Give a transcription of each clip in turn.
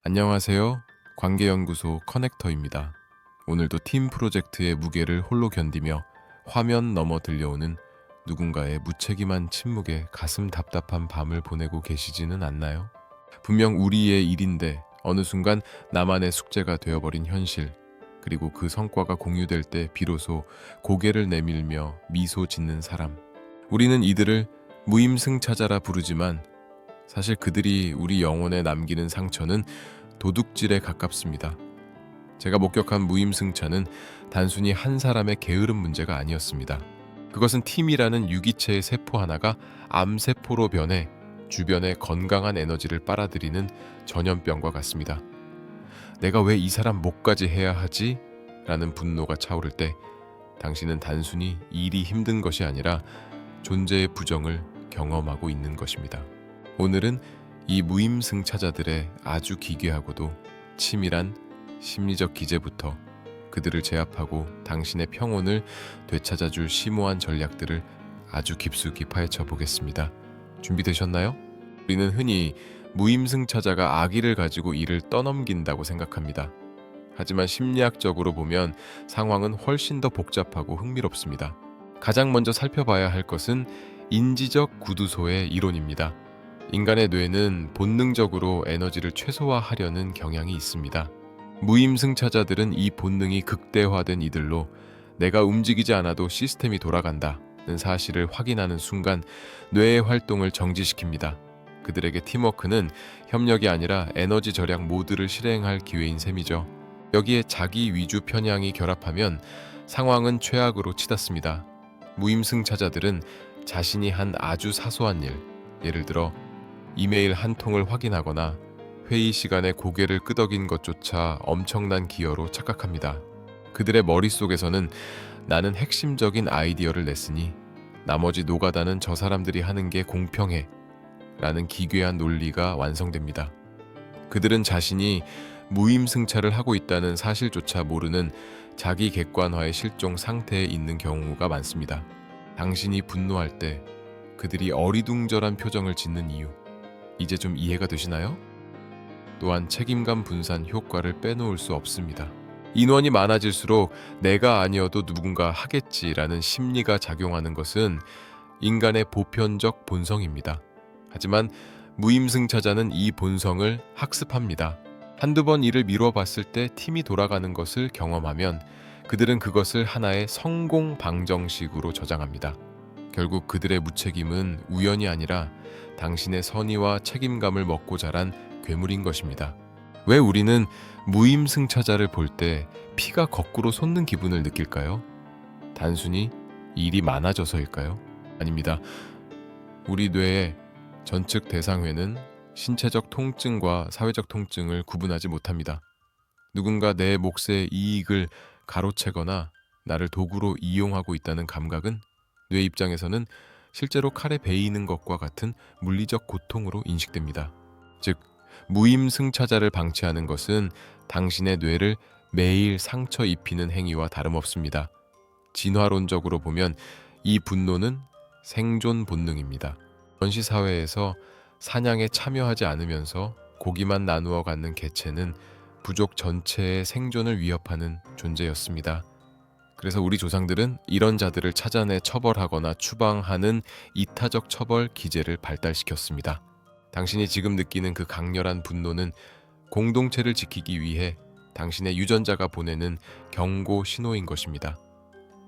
안녕하세요. 관계연구소 커넥터입니다. 오늘도 팀 프로젝트의 무게를 홀로 견디며 화면 너머 들려오는 누군가의 무책임한 침묵에 가슴 답답한 밤을 보내고 계시지는 않나요? 분명 우리의 일인데 어느 순간 나만의 숙제가 되어버린 현실, 그리고 그 성과가 공유될 때 비로소 고개를 내밀며 미소 짓는 사람. 우리는 이들을 무임승차자라 부르지만 사실 그들이 우리 영혼에 남기는 상처는 도둑질에 가깝습니다. 제가 목격한 무임승차는 단순히 한 사람의 게으름 문제가 아니었습니다. 그것은 팀이라는 유기체의 세포 하나가 암세포로 변해 주변의 건강한 에너지를 빨아들이는 전염병과 같습니다. 내가 왜 이 사람 목까지 해야 하지? 라는 분노가 차오를 때 당신은 단순히 일이 힘든 것이 아니라 존재의 부정을 경험하고 있는 것입니다. 오늘은 이 무임승차자들의 아주 기괴하고도 치밀한 심리적 기제부터 그들을 제압하고 당신의 평온을 되찾아줄 심오한 전략들을 아주 깊숙이 파헤쳐 보겠습니다. 준비되셨나요? 우리는 흔히 무임승차자가 악의를 가지고 일을 떠넘긴다고 생각합니다. 하지만 심리학적으로 보면 상황은 훨씬 더 복잡하고 흥미롭습니다. 가장 먼저 살펴봐야 할 것은 인지적 구두소의 이론입니다. 인간의 뇌는 본능적으로 에너지를 최소화하려는 경향이 있습니다. 무임승차자들은 이 본능이 극대화된 이들로 내가 움직이지 않아도 시스템이 돌아간다는 사실을 확인하는 순간 뇌의 활동을 정지시킵니다. 그들에게 팀워크는 협력이 아니라 에너지 절약 모드를 실행할 기회인 셈이죠. 여기에 자기 위주 편향이 결합하면 상황은 최악으로 치닫습니다. 무임승차자들은 자신이 한 아주 사소한 일, 예를 들어 이메일 한 통을 확인하거나 회의 시간에 고개를 끄덕인 것조차 엄청난 기여로 착각합니다. 그들의 머릿속에서는 나는 핵심적인 아이디어를 냈으니 나머지 노가다는 저 사람들이 하는 게 공평해 라는 기괴한 논리가 완성됩니다. 그들은 자신이 무임승차를 하고 있다는 사실조차 모르는 자기 객관화의 실종 상태에 있는 경우가 많습니다. 당신이 분노할 때 그들이 어리둥절한 표정을 짓는 이유, 이제 좀 이해가 되시나요? 또한 책임감 분산 효과를 빼놓을 수 없습니다. 인원이 많아질수록 내가 아니어도 누군가 하겠지라는 심리가 작용하는 것은 인간의 보편적 본성입니다. 하지만 무임승차자는 이 본성을 학습합니다. 한두 번 일을 미뤄봤을 때 팀이 돌아가는 것을 경험하면 그들은 그것을 하나의 성공 방정식으로 저장합니다. 결국 그들의 무책임은 우연이 아니라 당신의 선의와 책임감을 먹고 자란 괴물인 것입니다. 왜 우리는 무임승차자를 볼 때 피가 거꾸로 솟는 기분을 느낄까요? 단순히 일이 많아져서일까요? 아닙니다. 우리 뇌의 전측 대상회는 신체적 통증과 사회적 통증을 구분하지 못합니다. 누군가 내 몫의 이익을 가로채거나 나를 도구로 이용하고 있다는 감각은 뇌 입장에서는 실제로 칼에 베이는 것과 같은 물리적 고통으로 인식됩니다. 즉, 무임승차자를 방치하는 것은 당신의 뇌를 매일 상처 입히는 행위와 다름없습니다. 진화론적으로 보면 이 분노는 생존 본능입니다. 원시 사회에서 사냥에 참여하지 않으면서 고기만 나누어 갖는 개체는 부족 전체의 생존을 위협하는 존재였습니다. 그래서 우리 조상들은 이런 자들을 찾아내 처벌하거나 추방하는 이타적 처벌 기제를 발달시켰습니다. 당신이 지금 느끼는 그 강렬한 분노는 공동체를 지키기 위해 당신의 유전자가 보내는 경고 신호인 것입니다.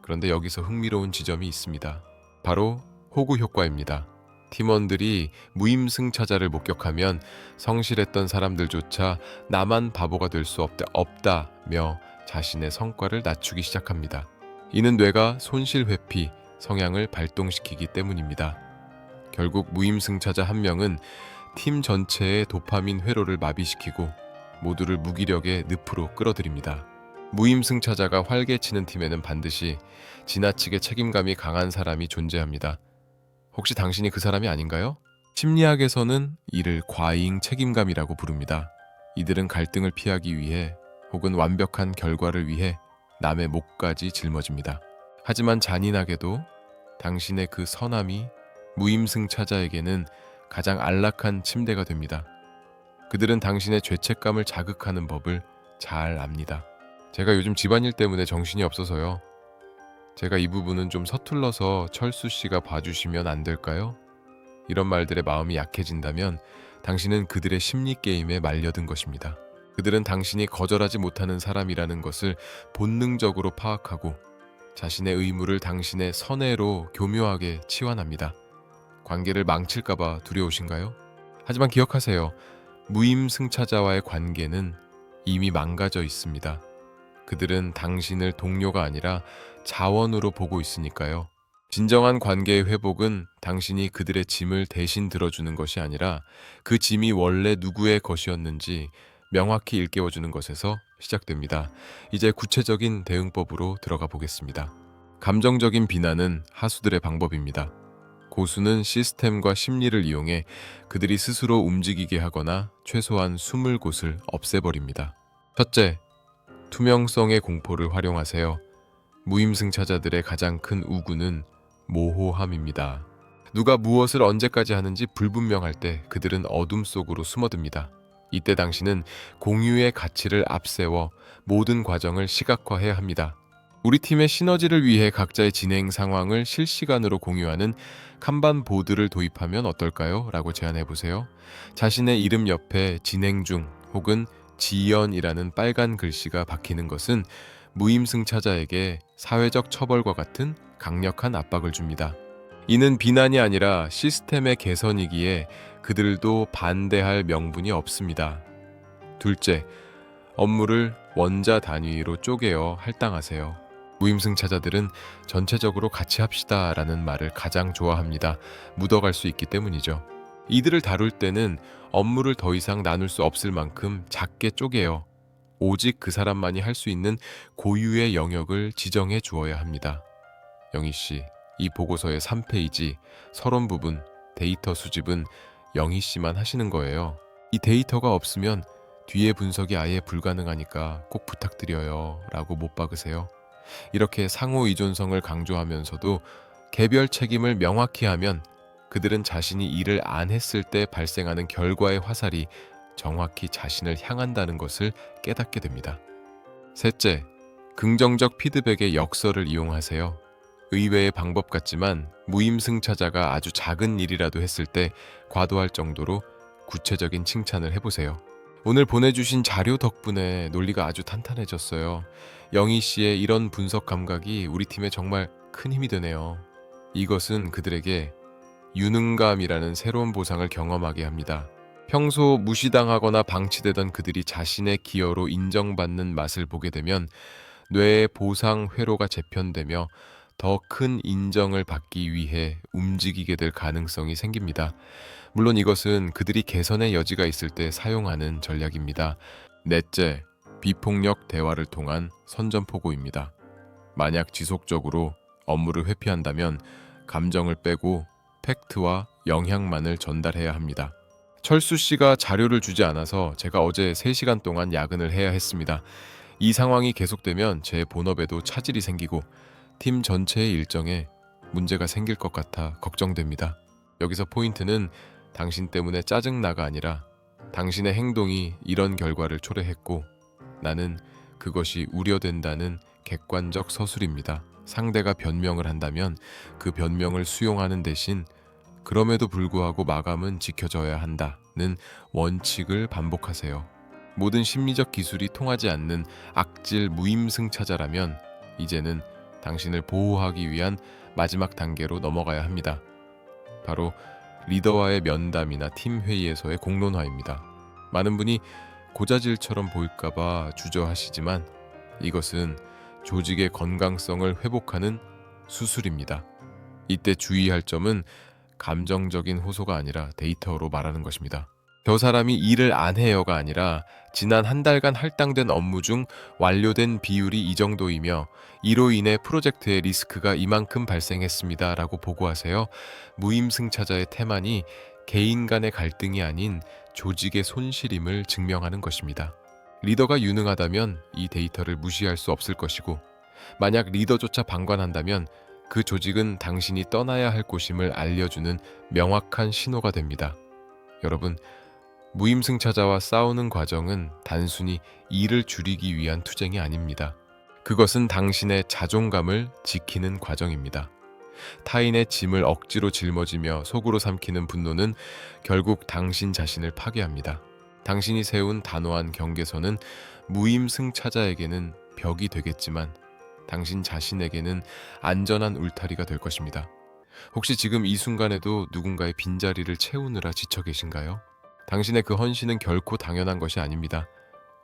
그런데 여기서 흥미로운 지점이 있습니다. 바로 호구 효과입니다. 팀원들이 무임승차자를 목격하면 성실했던 사람들조차 나만 바보가 될 수 없다며 자신의 성과를 낮추기 시작합니다. 이는 뇌가 손실회피 성향을 발동시키기 때문입니다. 결국 무임승차자 한 명은 팀 전체의 도파민 회로를 마비시키고 모두를 무기력의 늪으로 끌어들입니다. 무임승차자가 활개치는 팀에는 반드시 지나치게 책임감이 강한 사람이 존재합니다. 혹시 당신이 그 사람이 아닌가요? 심리학에서는 이를 과잉 책임감이라고 부릅니다. 이들은 갈등을 피하기 위해 혹은 완벽한 결과를 위해 남의 목까지 짊어집니다. 하지만 잔인하게도 당신의 그 선함이 무임승차자에게는 가장 안락한 침대가 됩니다. 그들은 당신의 죄책감을 자극하는 법을 잘 압니다. 제가 요즘 집안일 때문에 정신이 없어서요. 제가 이 부분은 좀 서툴러서 철수 씨가 봐주시면 안 될까요? 이런 말들에 마음이 약해진다면 당신은 그들의 심리 게임에 말려든 것입니다. 그들은 당신이 거절하지 못하는 사람이라는 것을 본능적으로 파악하고 자신의 의무를 당신의 선애로 교묘하게 치환합니다. 관계를 망칠까봐 두려우신가요? 하지만 기억하세요. 무임승차자와의 관계는 이미 망가져 있습니다. 그들은 당신을 동료가 아니라 자원으로 보고 있으니까요. 진정한 관계의 회복은 당신이 그들의 짐을 대신 들어주는 것이 아니라 그 짐이 원래 누구의 것이었는지 명확히 일깨워주는 것에서 시작됩니다. 이제 구체적인 대응법으로 들어가 보겠습니다. 감정적인 비난은 하수들의 방법입니다. 고수는 시스템과 심리를 이용해 그들이 스스로 움직이게 하거나 최소한 숨을 곳을 없애버립니다. 첫째, 투명성의 공포를 활용하세요. 무임승차자들의 가장 큰 우구는 모호함입니다. 누가 무엇을 언제까지 하는지 불분명할 때 그들은 어둠 속으로 숨어듭니다. 이때 당신은 공유의 가치를 앞세워 모든 과정을 시각화해야 합니다. 우리 팀의 시너지를 위해 각자의 진행 상황을 실시간으로 공유하는 칸반 보드를 도입하면 어떨까요? 라고 제안해 보세요. 자신의 이름 옆에 진행 중 혹은 지연이라는 빨간 글씨가 박히는 것은 무임승차자에게 사회적 처벌과 같은 강력한 압박을 줍니다. 이는 비난이 아니라 시스템의 개선이기에 그들도 반대할 명분이 없습니다. 둘째, 업무를 원자 단위로 쪼개어 할당하세요. 무임승차자들은 전체적으로 같이 합시다 라는 말을 가장 좋아합니다. 묻어갈 수 있기 때문이죠. 이들을 다룰 때는 업무를 더 이상 나눌 수 없을 만큼 작게 쪼개어 오직 그 사람만이 할 수 있는 고유의 영역을 지정해 주어야 합니다. 영희 씨, 이 보고서의 3페이지 서론 부분 데이터 수집은 영희 씨만 하시는 거예요. 이 데이터가 없으면 뒤에 분석이 아예 불가능하니까 꼭 부탁드려요 라고 못 박으세요. 이렇게 상호 의존성을 강조하면서도 개별 책임을 명확히 하면 그들은 자신이 일을 안 했을 때 발생하는 결과의 화살이 정확히 자신을 향한다는 것을 깨닫게 됩니다. 셋째, 긍정적 피드백의 역설을 이용하세요. 의외의 방법 같지만 무임승차자가 아주 작은 일이라도 했을 때 과도할 정도로 구체적인 칭찬을 해보세요. 오늘 보내주신 자료 덕분에 논리가 아주 탄탄해졌어요. 영희 씨의 이런 분석 감각이 우리 팀에 정말 큰 힘이 되네요. 이것은 그들에게 유능감이라는 새로운 보상을 경험하게 합니다. 평소 무시당하거나 방치되던 그들이 자신의 기여로 인정받는 맛을 보게 되면 뇌의 보상 회로가 재편되며 더 큰 인정을 받기 위해 움직이게 될 가능성이 생깁니다. 물론 이것은 그들이 개선의 여지가 있을 때 사용하는 전략입니다. 넷째, 비폭력 대화를 통한 선전포고입니다. 만약 지속적으로 업무를 회피한다면 감정을 빼고 팩트와 영향만을 전달해야 합니다. 철수 씨가 자료를 주지 않아서 제가 어제 3시간 동안 야근을 해야 했습니다. 이 상황이 계속되면 제 본업에도 차질이 생기고 팀 전체의 일정에 문제가 생길 것 같아 걱정됩니다. 여기서 포인트는 당신 때문에 짜증나가 아니라 당신의 행동이 이런 결과를 초래했고 나는 그것이 우려된다는 객관적 서술입니다. 상대가 변명을 한다면 그 변명을 수용하는 대신 그럼에도 불구하고 마감은 지켜져야 한다는 원칙을 반복하세요. 모든 심리적 기술이 통하지 않는 악질 무임승차자라면 이제는 당신을 보호하기 위한 마지막 단계로 넘어가야 합니다. 바로 리더와의 면담이나 팀 회의에서의 공론화입니다. 많은 분이 고자질처럼 보일까봐 주저하시지만 이것은 조직의 건강성을 회복하는 수술입니다. 이때 주의할 점은 감정적인 호소가 아니라 데이터로 말하는 것입니다. 저 사람이 일을 안 해요가 아니라 지난 한 달간 할당된 업무 중 완료된 비율이 이 정도이며 이로 인해 프로젝트의 리스크가 이만큼 발생했습니다 라고 보고하세요. 무임승차자의 태만이 개인 간의 갈등이 아닌 조직의 손실임을 증명하는 것입니다. 리더가 유능하다면 이 데이터를 무시할 수 없을 것이고 만약 리더조차 방관한다면 그 조직은 당신이 떠나야 할 곳임을 알려주는 명확한 신호가 됩니다. 여러분, 무임승차자와 싸우는 과정은 단순히 일을 줄이기 위한 투쟁이 아닙니다. 그것은 당신의 자존감을 지키는 과정입니다. 타인의 짐을 억지로 짊어지며 속으로 삼키는 분노는 결국 당신 자신을 파괴합니다. 당신이 세운 단호한 경계선은 무임승차자에게는 벽이 되겠지만 당신 자신에게는 안전한 울타리가 될 것입니다. 혹시 지금 이 순간에도 누군가의 빈자리를 채우느라 지쳐 계신가요? 당신의 그 헌신은 결코 당연한 것이 아닙니다.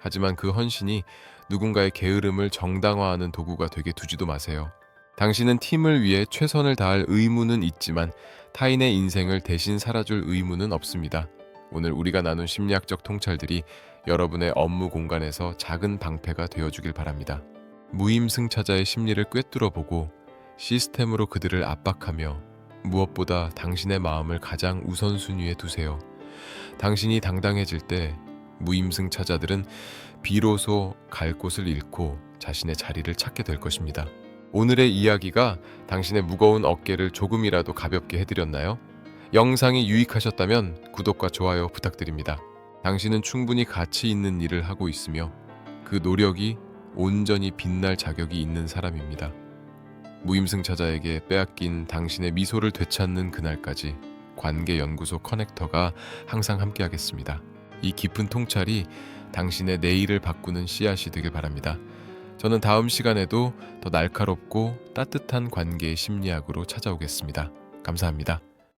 하지만 그 헌신이 누군가의 게으름을 정당화하는 도구가 되게 두지도 마세요. 당신은 팀을 위해 최선을 다할 의무는 있지만 타인의 인생을 대신 살아줄 의무는 없습니다. 오늘 우리가 나눈 심리학적 통찰들이 여러분의 업무 공간에서 작은 방패가 되어주길 바랍니다. 무임승차자의 심리를 꿰뚫어보고 시스템으로 그들을 압박하며 무엇보다 당신의 마음을 가장 우선순위에 두세요. 당신이 당당해질 때 무임승차자들은 비로소 갈 곳을 잃고 자신의 자리를 찾게 될 것입니다. 오늘의 이야기가 당신의 무거운 어깨를 조금이라도 가볍게 해드렸나요? 영상이 유익하셨다면 구독과 좋아요 부탁드립니다. 당신은 충분히 가치 있는 일을 하고 있으며 그 노력이 온전히 빛날 자격이 있는 사람입니다. 무임승차자에게 빼앗긴 당신의 미소를 되찾는 그날까지 관계연구소 커넥터가 항상 함께하겠습니다. 이 깊은 통찰이 당신의 내일을 바꾸는 씨앗이 되길 바랍니다. 저는 다음 시간에도 더 날카롭고 따뜻한 관계의 심리학으로 찾아오겠습니다. 감사합니다.